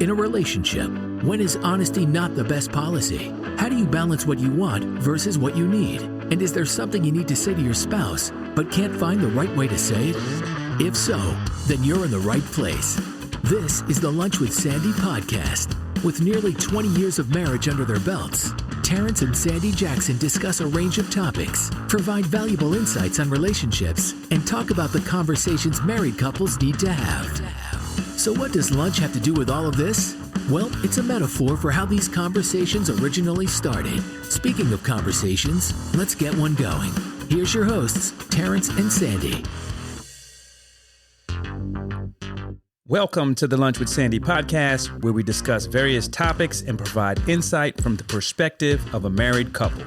In a relationship, when is honesty not the best policy? How do you balance what you want versus what you need? And is there something you need to say to your spouse, but can't find the right way to say it? If so, then you're in the right place. This is the Lunch with Sandy podcast. With nearly 20 years of marriage under their belts, Terrence and Sandy Jackson discuss a range of topics, provide valuable insights on relationships, and talk about the conversations married couples need to have. So what does lunch have to do with all of this? Well, it's a metaphor for how these conversations originally started. Speaking of conversations, let's get one going. Here's your hosts, Terrence and Sandy. Welcome to the Lunch with Sandy podcast, where we discuss various topics and provide insight from the perspective of a married couple.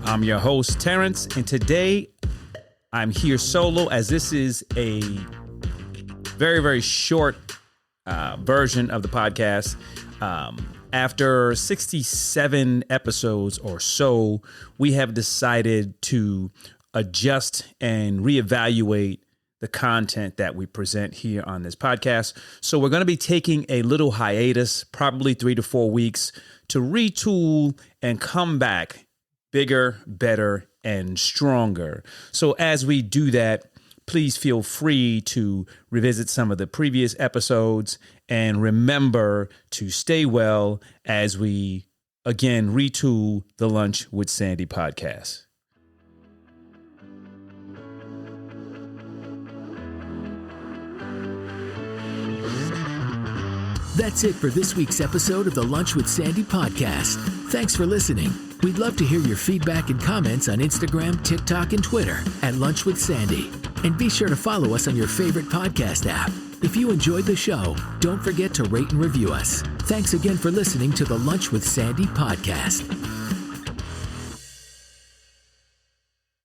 I'm your host, Terrence, and today I'm here solo as this is a very, very short version of the podcast. After 67 episodes or so, we have decided to adjust and reevaluate the content that we present here on this podcast. So we're going to be taking a little hiatus, probably 3 to 4 weeks, to retool and come back bigger, better, and stronger. So as we do that, please feel free to revisit some of the previous episodes and remember to stay well as we, again, retool the Lunch with Sandy podcast. That's it for this week's episode of the Lunch with Sandy podcast. Thanks for listening. We'd love to hear your feedback and comments on Instagram, TikTok, and Twitter at Lunch with Sandy. And be sure to follow us on your favorite podcast app. If you enjoyed the show, don't forget to rate and review us. Thanks again for listening to the Lunch with Sandy podcast.